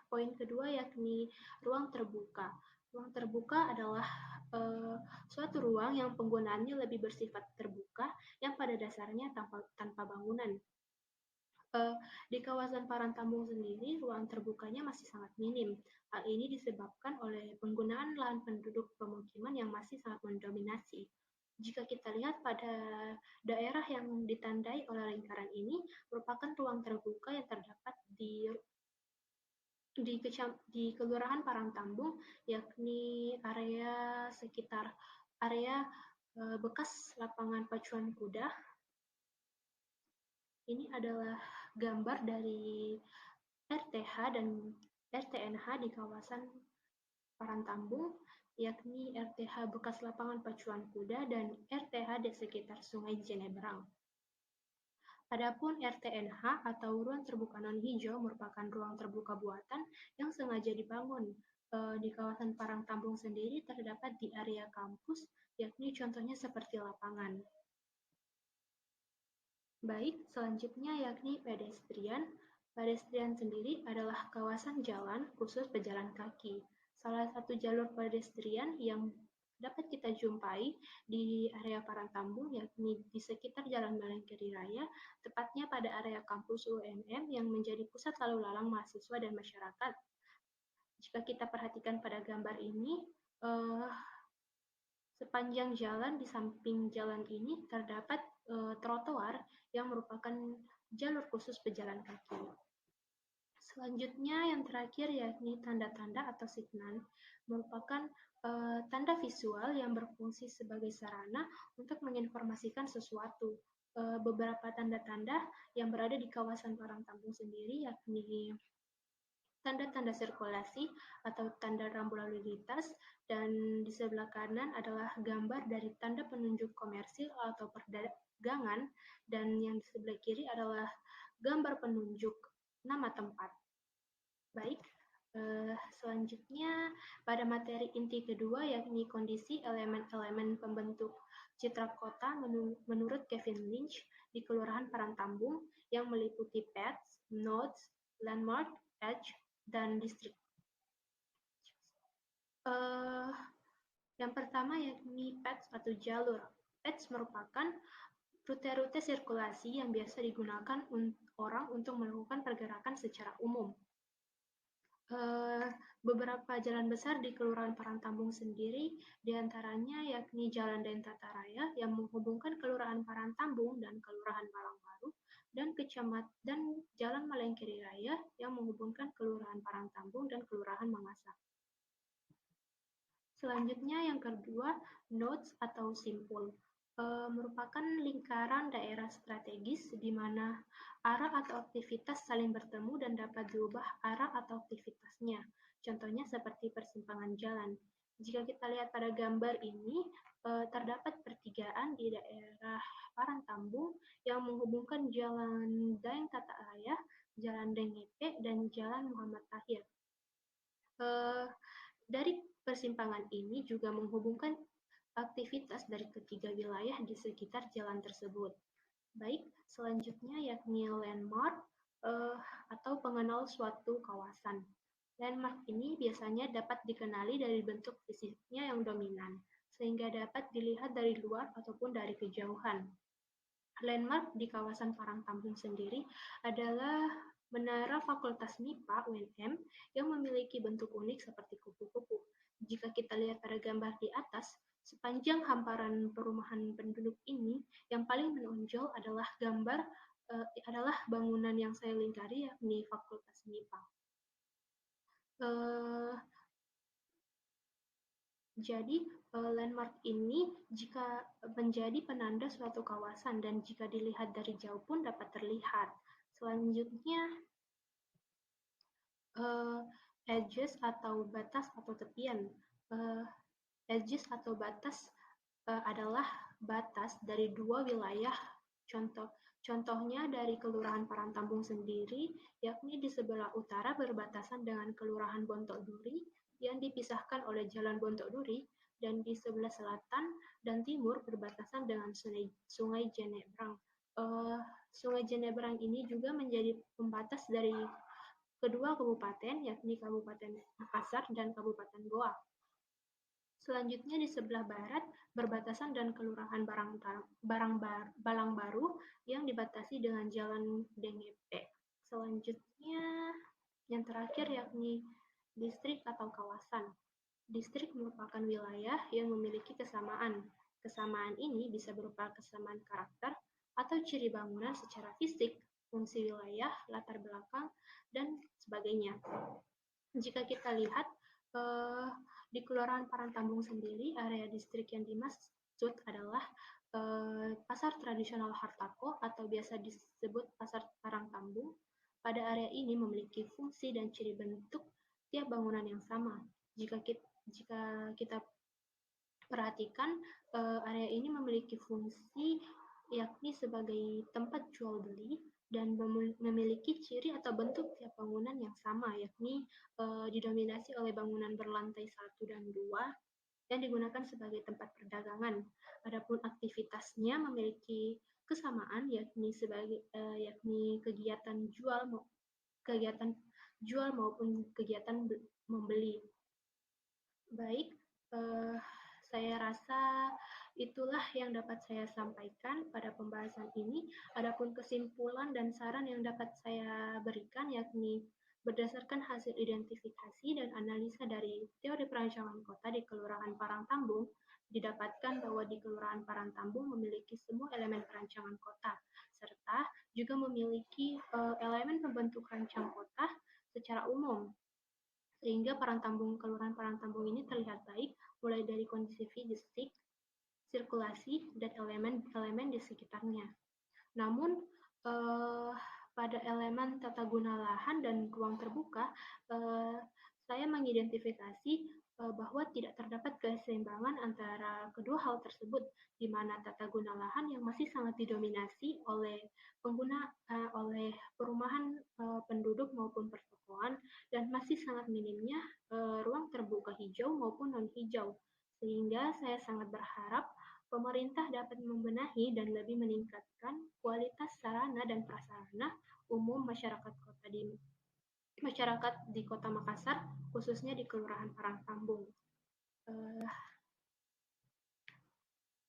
poin kedua yakni ruang terbuka. Ruang terbuka adalah suatu ruang yang penggunaannya lebih bersifat terbuka yang pada dasarnya tanpa bangunan. Di kawasan Parangtambung sendiri, ruang terbukanya masih sangat minim. Hal ini disebabkan oleh penggunaan lahan penduduk pemukiman yang masih sangat mendominasi. Jika kita lihat pada daerah yang ditandai oleh lingkaran ini, merupakan ruang terbuka yang terdapat di Kelurahan Parangtambung, yakni area sekitar area bekas lapangan pacuan kuda. Ini adalah gambar dari RTH dan RTNH di kawasan Parangtambung, yakni RTH bekas lapangan pacuan kuda dan RTH di sekitar Sungai Jenebrang. Adapun RTNH atau ruang terbuka non-hijau merupakan ruang terbuka buatan yang sengaja dibangun. Di kawasan Parangtambung sendiri terdapat di area kampus, yakni contohnya seperti lapangan. Baik, selanjutnya yakni pedestrian. Pedestrian sendiri adalah kawasan jalan khusus pejalan kaki. Salah satu jalur pedestrian yang dapat kita jumpai di area Parangtambung yakni di sekitar Jalan Malengkeri Raya, tepatnya pada area kampus UNM yang menjadi pusat lalu lalang mahasiswa dan masyarakat. Jika kita perhatikan pada gambar ini, Sepanjang jalan di samping jalan ini terdapat trotoar yang merupakan jalur khusus pejalan kaki. Selanjutnya yang terakhir yakni tanda-tanda atau signal merupakan tanda visual yang berfungsi sebagai sarana untuk menginformasikan sesuatu. Beberapa tanda-tanda yang berada di kawasan Parangtambung sendiri yakni tanda-tanda sirkulasi atau tanda rambu lalu lintas, dan di sebelah kanan adalah gambar dari tanda penunjuk komersil atau perdagangan, dan yang di sebelah kiri adalah gambar penunjuk nama tempat. Baik, selanjutnya pada materi inti kedua yakni kondisi elemen-elemen pembentuk citra kota menurut Kevin Lynch di Kelurahan Parangtambung yang meliputi paths, nodes, landmark, edge, dan distrik. Yang pertama yakni paths atau jalur. Paths merupakan rute-rute sirkulasi yang biasa digunakan orang untuk melakukan pergerakan secara umum. Beberapa jalan besar di Kelurahan Parangtambung sendiri, diantaranya yakni Jalan Dentata Raya yang menghubungkan Kelurahan Parangtambung dan Kelurahan Balangbaru, dan Jalan Malengkeri Raya yang menghubungkan Kelurahan Parangtambung dan Kelurahan Mangasa. Selanjutnya yang kedua, nodes atau simpul. Merupakan lingkaran daerah strategis di mana arah atau aktivitas saling bertemu dan dapat diubah arah atau aktivitasnya. Contohnya seperti persimpangan jalan. Jika kita lihat pada gambar ini, terdapat pertigaan di daerah Parangtambung yang menghubungkan Jalan Daeng Tata Raya, Jalan Dengepe, dan Jalan Muhammad Tahir. Dari persimpangan ini juga menghubungkan aktivitas dari ketiga wilayah di sekitar jalan tersebut. Baik, selanjutnya yakni landmark atau pengenal suatu kawasan. Landmark ini biasanya dapat dikenali dari bentuk fisiknya yang dominan, sehingga dapat dilihat dari luar ataupun dari kejauhan. Landmark di kawasan Parangtambung sendiri adalah Menara Fakultas MIPA UNM yang memiliki bentuk unik seperti kupu-kupu. Jika kita lihat pada gambar di atas, sepanjang hamparan perumahan penduduk ini, yang paling menonjol adalah adalah bangunan yang saya lingkari, yakni Fakultas MIPA. Jadi, landmark ini jika menjadi penanda suatu kawasan dan jika dilihat dari jauh pun dapat terlihat. Selanjutnya, edges atau batas atau tepian. Edges atau batas adalah batas dari dua wilayah. Contohnya dari Kelurahan Parangtambung sendiri, yakni di sebelah utara berbatasan dengan Kelurahan Bontok Duri yang dipisahkan oleh Jalan Bontok Duri, dan di sebelah selatan dan timur berbatasan dengan Sungai Jenebrang. Sungai Jenebrang ini juga menjadi pembatas dari kedua kabupaten, yakni Kabupaten Makassar dan Kabupaten Goa. Selanjutnya di sebelah barat berbatasan dengan Kelurahan Balangbaru yang dibatasi dengan Jalan Dengepe. Selanjutnya yang terakhir yakni distrik atau kawasan. Distrik merupakan wilayah yang memiliki kesamaan. Kesamaan ini bisa berupa kesamaan karakter atau ciri bangunan secara fisik, fungsi wilayah, latar belakang, dan sebagainya. Jika kita lihat di Kelurahan Parangtambung sendiri, area distrik yang dimaksud adalah Pasar Tradisional Hartako atau biasa disebut Pasar Parangtambung. Pada area ini memiliki fungsi dan ciri bentuk tiap bangunan yang sama. Jika kita perhatikan, area ini memiliki fungsi yakni sebagai tempat jual beli dan memiliki ciri atau bentuk tiap bangunan yang sama, yakni didominasi oleh bangunan berlantai 1 dan 2 yang digunakan sebagai tempat perdagangan. Adapun aktivitasnya memiliki kesamaan, yakni kegiatan jual maupun kegiatan membeli. Baik, saya rasa itulah yang dapat saya sampaikan pada pembahasan ini. Adapun kesimpulan dan saran yang dapat saya berikan yakni berdasarkan hasil identifikasi dan analisa dari teori perancangan kota di Kelurahan Parangtambung, didapatkan bahwa di Kelurahan Parangtambung memiliki semua elemen perancangan kota, serta juga memiliki elemen pembentuk rancang kota secara umum, sehingga Kelurahan Parangtambung ini terlihat baik mulai dari kondisi fisik, sirkulasi, dan elemen-elemen di sekitarnya. Namun, pada elemen tata guna lahan dan ruang terbuka, saya mengidentifikasi bahwa tidak terdapat keseimbangan antara kedua hal tersebut, di mana tata guna lahan yang masih sangat didominasi oleh oleh perumahan penduduk maupun pertokoan, dan masih sangat minimnya ruang terbuka hijau maupun non-hijau. Sehingga saya sangat berharap pemerintah dapat membenahi dan lebih meningkatkan kualitas sarana dan prasarana umum masyarakat di Kota Makassar, khususnya di Kelurahan Parangtambung.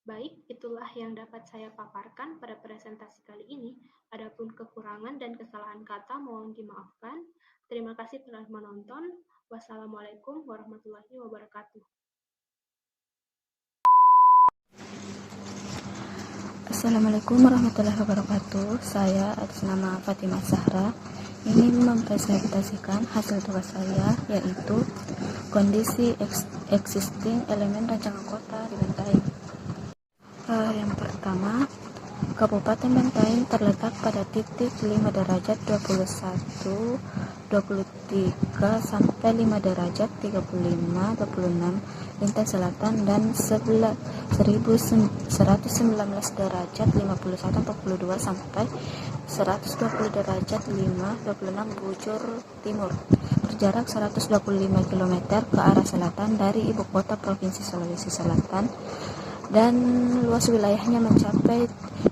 Baik, itulah yang dapat saya paparkan pada presentasi kali ini. Adapun kekurangan dan kesalahan kata mohon dimaafkan. Terima kasih telah menonton. Wassalamualaikum warahmatullahi wabarakatuh. Assalamualaikum warahmatullahi wabarakatuh. Saya atas nama Fatimah Zahra ingin mempresentasikan hasil tugas saya, yaitu kondisi existing elemen rancangan kota di Bantaeng. Yang pertama, Kabupaten Bantaeng terletak pada titik 5 derajat 21, 23 sampai 5 derajat 35, 26 lintas selatan dan 1119 derajat 51, 42 sampai 120 derajat 5, 26 bujur timur, berjarak 125 km ke arah selatan dari ibu kota Provinsi Sulawesi Selatan, dan luas wilayahnya mencapai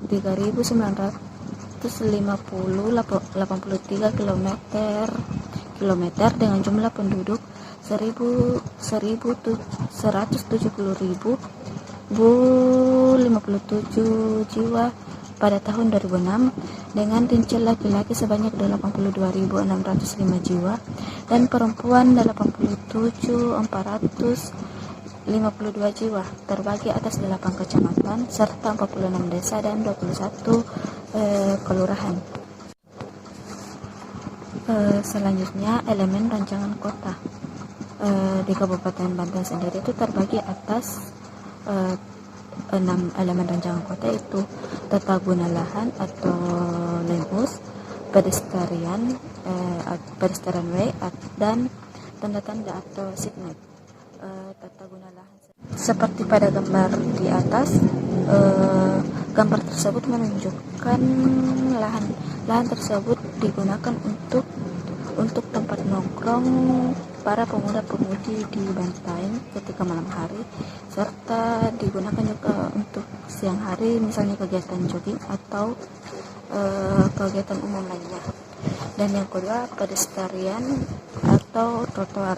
3.983 km dengan jumlah penduduk 170.057 jiwa pada tahun 2006, dengan rincian laki-laki sebanyak 82.605 jiwa dan perempuan 87.452 jiwa, terbagi atas 8 kecamatan serta 46 desa dan 21 kelurahan. Selanjutnya, elemen rancangan kota di Kabupaten Bantaeng sendiri itu terbagi atas 6 elemen rancangan kota, yaitu tata guna lahan atau land use, pedestrian way, dan tanda-tanda atau signage. Tata guna lahan seperti pada gambar di atas, gambar tersebut menunjukkan lahan tersebut digunakan untuk tempat nongkrong para pemuda-pemudi di Bantaeng ketika malam hari, serta digunakan juga untuk siang hari, misalnya kegiatan jogging atau kegiatan umum lainnya. Dan yang kedua, pedestrian atau trotoar.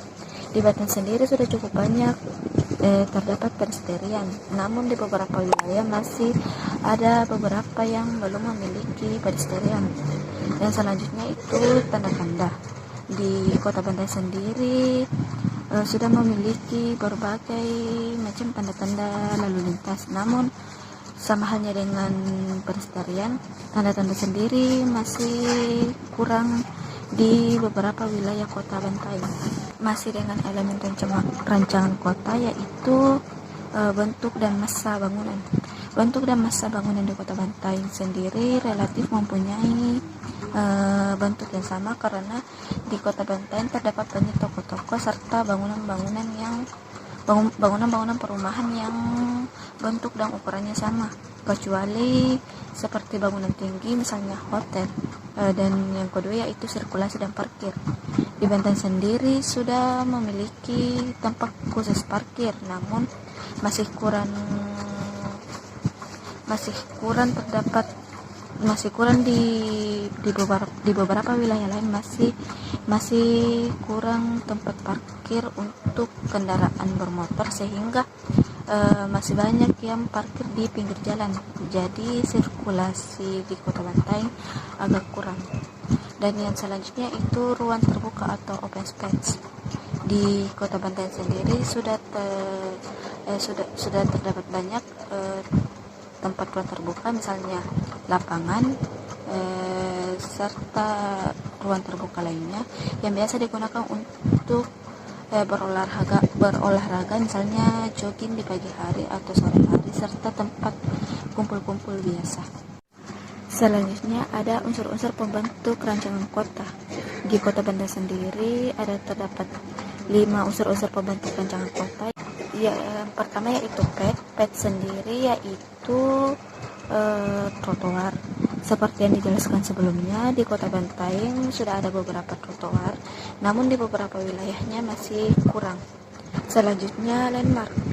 Di Bantaeng sendiri sudah cukup banyak terdapat pedestrian, namun di beberapa wilayah masih ada beberapa yang belum memiliki pedestrian. Dan selanjutnya itu tanda-tanda. Di Kota Bantaeng sendiri sudah memiliki berbagai macam tanda-tanda lalu lintas, namun sama halnya dengan pedestrian, tanda-tanda sendiri masih kurang di beberapa wilayah Kota Bantaeng. Masih dengan elemen rancangan kota, yaitu bentuk dan massa bangunan. Bentuk dan massa bangunan di Kota Bantaeng sendiri relatif mempunyai bentuk yang sama, karena di Kota Bantaeng terdapat banyak toko-toko serta bangunan perumahan yang bentuk dan ukurannya sama, kecuali seperti bangunan tinggi misalnya hotel. Dan yang kedua yaitu sirkulasi dan parkir. Di Bantaeng sendiri sudah memiliki tempat khusus parkir, namun masih kurang di beberapa wilayah lain, masih kurang tempat parkir untuk kendaraan bermotor, sehingga masih banyak yang parkir di pinggir jalan. Jadi sirkulasi di Kota Bantaeng agak kurang. Dan yang selanjutnya itu ruang terbuka atau open space. Di Kota Bantaeng sendiri sudah sudah terdapat banyak tempat ruang terbuka, misalnya lapangan serta ruang terbuka lainnya yang biasa digunakan untuk berolahraga, misalnya jogging di pagi hari atau sore hari, serta tempat kumpul-kumpul biasa. Selanjutnya ada unsur-unsur pembentuk rancangan kota. Di Kota Bandar sendiri terdapat 5 unsur-unsur pembentuk rancangan kota. Yang pertama yaitu PET sendiri yaitu trotoar. Seperti yang dijelaskan sebelumnya, di Kota Bantaeng sudah ada beberapa trotoar, namun di beberapa wilayahnya masih kurang. Selanjutnya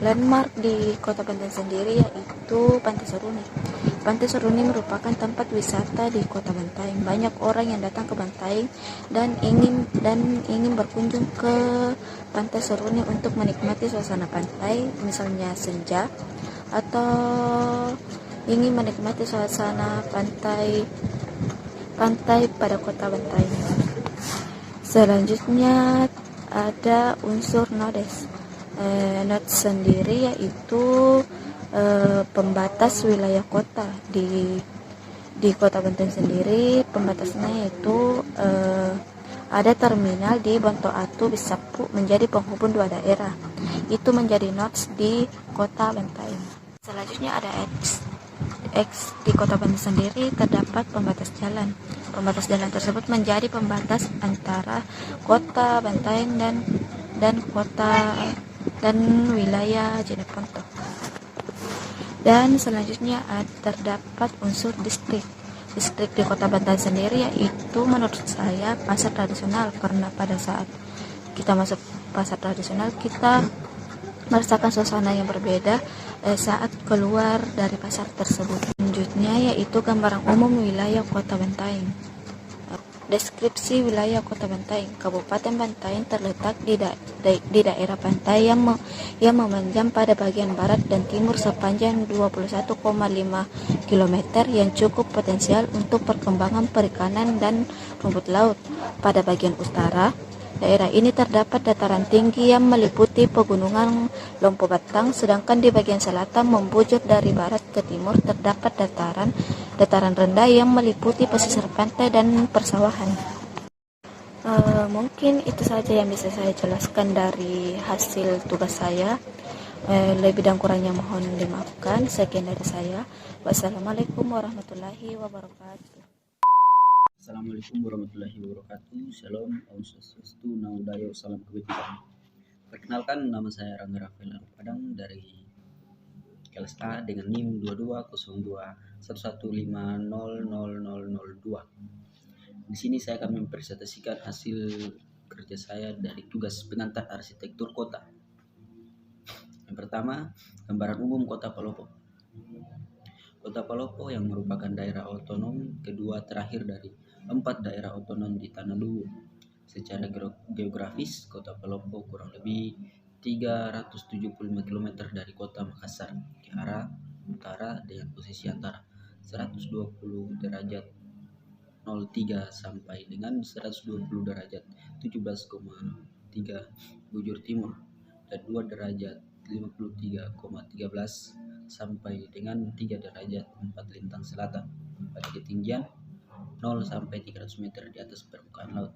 landmark di Kota Bantaeng sendiri yaitu Pantai Seruni. Pantai Seruni merupakan tempat wisata di Kota Bantaeng. Banyak orang yang datang ke Bantaeng dan ingin berkunjung ke Pantai Seruni untuk menikmati suasana pantai, misalnya senja, atau ingin menikmati suasana pantai pada Kota Bantaeng. Selanjutnya ada unsur nodes. Nodes sendiri yaitu pembatas wilayah kota. Di Kota Bantaeng sendiri pembatasnya yaitu ada terminal di Bontoatu Bisapu menjadi penghubung dua daerah. Itu menjadi nodes di Kota Bantaeng. Selanjutnya ada X. Di Kota Bantaeng sendiri terdapat pembatas jalan. Pembatas jalan tersebut menjadi pembatas antara Kota Bantaeng dan wilayah Jeneponto. Dan selanjutnya terdapat unsur distrik. Distrik di Kota Bantaeng sendiri yaitu menurut saya pasar tradisional, karena pada saat kita masuk pasar tradisional kita merasakan suasana yang berbeda saat keluar dari pasar tersebut. Selanjutnya yaitu gambaran umum wilayah Kota Bantaeng. Deskripsi wilayah Kota Bantaeng. Kabupaten Bantaeng terletak di daerah pantai yang memanjang pada bagian barat dan timur sepanjang 21,5 km yang cukup potensial untuk perkembangan perikanan dan rumput laut. Pada bagian utara, daerah ini terdapat dataran tinggi yang meliputi pegunungan Lompo Batang, sedangkan di bagian selatan membujur dari barat ke timur terdapat dataran rendah yang meliputi pesisir pantai dan persawahan. Mungkin itu saja yang bisa saya jelaskan dari hasil tugas saya. Lebih dan kurangnya mohon dimaafkan. Sekian dari saya. Wassalamualaikum warahmatullahi wabarakatuh. Assalamualaikum warahmatullahi wabarakatuh. Shalom, Om Swastiastu, Namo Buddhaya, salam kebajikan. Perkenalkan, nama saya Rangga Rafael Padang dari kelas A dengan NIM 220211500002. Di sini saya akan mempresentasikan hasil kerja saya dari tugas pengantar arsitektur kota. Yang pertama, gambaran umum Kota Palopo. Kota Palopo yang merupakan daerah otonom kedua terakhir dari 4 daerah otonom di Tanah Luwu. Secara geografis, Kota Palopo kurang lebih 375 km dari Kota Makassar ke arah utara dengan posisi antara 120 derajat 03 sampai dengan 120 derajat 17,3 bujur timur dan 2 derajat 53,13 sampai dengan 3 derajat 4 lintang selatan pada ketinggian 0 sampai 300 meter di atas permukaan laut.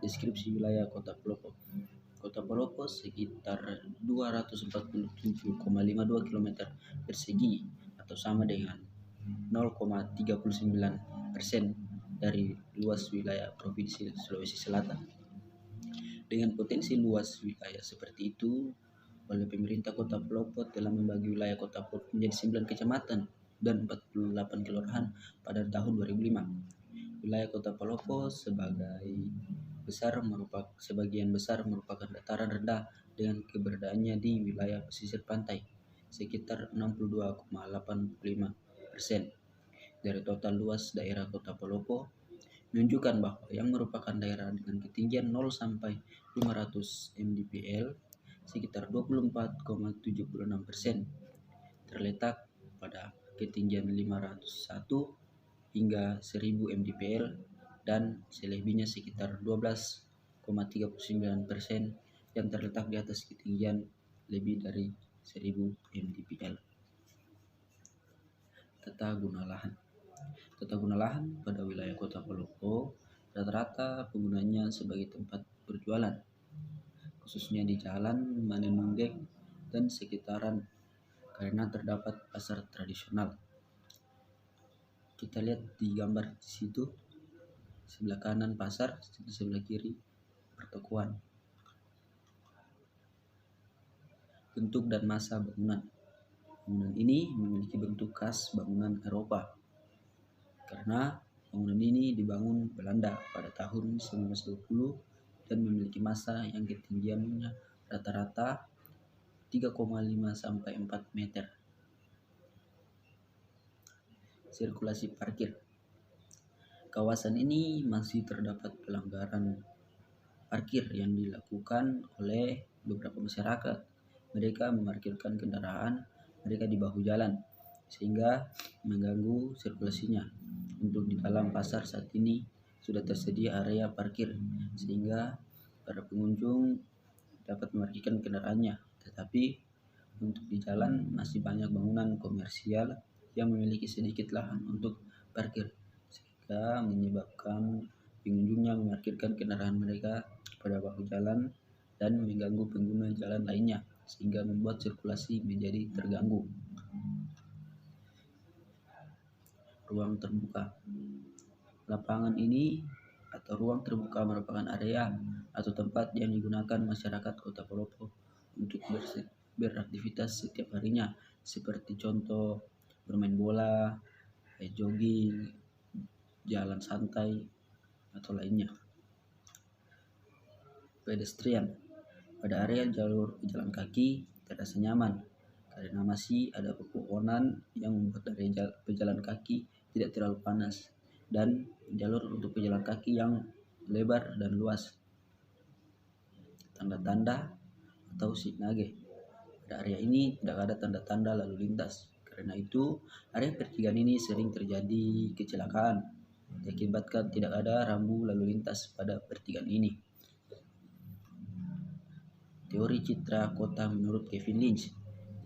Deskripsi wilayah Kota Palopo. Kota Palopo sekitar 247,52 km persegi atau sama dengan 0,39% dari luas wilayah Provinsi Sulawesi Selatan. Dengan potensi luas wilayah seperti itu, oleh pemerintah Kota Palopo telah membagi wilayah Kota Palopo menjadi 9 kecamatan dan 48 kelurahan pada tahun 2005. Wilayah Kota Palopo sebagian besar merupakan dataran rendah dengan keberadaannya di wilayah pesisir pantai, sekitar 62,85% dari total luas daerah Kota Palopo, menunjukkan bahwa yang merupakan daerah dengan ketinggian 0 sampai 500 mdpl sekitar 24,76%, terletak pada ketinggian 501 hingga 1000 mdpl dan selebihnya sekitar 12,39% yang terletak di atas ketinggian lebih dari 1000 mdpl. Tata guna lahan. Tata guna lahan pada wilayah Kota Palopo rata-rata penggunanya sebagai tempat berjualan, khususnya di Jalan Manenunggek dan sekitaran karena terdapat pasar tradisional. Kita lihat di gambar di situ, sebelah kanan pasar, sebelah kiri pertokoan. Bentuk dan masa bangunan. Bangunan ini memiliki bentuk khas bangunan Eropa karena bangunan ini dibangun Belanda pada tahun 1920 dan memiliki masa yang ketinggiannya rata-rata 3,5 sampai 4 meter. Sirkulasi parkir. Kawasan ini masih terdapat pelanggaran parkir yang dilakukan oleh beberapa masyarakat. Mereka memarkirkan kendaraan mereka di bahu jalan sehingga mengganggu sirkulasinya. Untuk di dalam pasar saat ini sudah tersedia area parkir sehingga para pengunjung dapat memarkirkan kendaraannya. Tetapi untuk di jalan masih banyak bangunan komersial yang memiliki sedikit lahan untuk parkir sehingga menyebabkan pengunjungnya memarkirkan kendaraan mereka pada bahu jalan dan mengganggu pengguna jalan lainnya sehingga membuat sirkulasi menjadi terganggu. Ruang terbuka. Lapangan ini atau ruang terbuka merupakan area atau tempat yang digunakan masyarakat Kota Palopo untuk beraktivitas setiap harinya, seperti contoh bermain bola, jogging, jalan santai, atau lainnya. Pedestrian. Pada area jalur pejalan kaki terasa nyaman karena masih ada pepohonan yang membuat area pejalan kaki tidak terlalu panas dan jalur untuk pejalan kaki yang lebar dan luas. Tanda-tanda atau signage. Pada area ini tidak ada tanda-tanda lalu lintas. Karena itu, area pertigaan ini sering terjadi kecelakaan diakibatkan tidak ada rambu lalu lintas pada pertigaan ini. Teori citra kota menurut Kevin Lynch.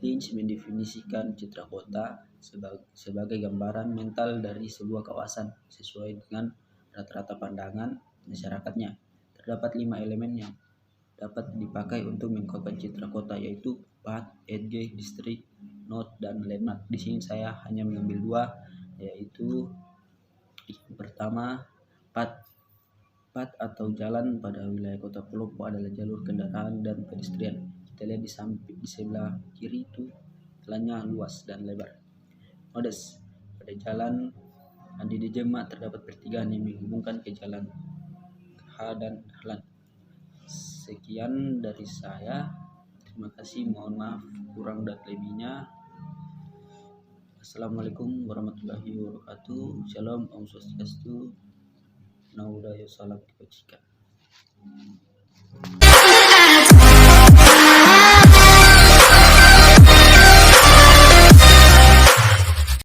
Lynch mendefinisikan citra kota sebagai gambaran mental dari sebuah kawasan sesuai dengan rata-rata pandangan masyarakatnya. Terdapat 5 elemen yang dapat dipakai untuk mengungkapkan citra kota, yaitu path, edge, district, node, dan landmark. Di sini saya hanya mengambil 2, yaitu yang pertama path. Path atau jalan pada wilayah Kota Palopo adalah jalur kendaraan dan pedestrian. Kita lihat di sebelah kiri itu jalannya luas dan lebar. Nodes. Pada jalan Andi Dejema terdapat pertigaan yang menghubungkan ke jalan H dan Dahlan. Sekian dari saya. Terima kasih. Mohon maaf kurang dan lebihnya. Assalamualaikum warahmatullahi wabarakatuh. Shalom, Om Swastiastu, Namo Buddhaya, Salam Kebajikan.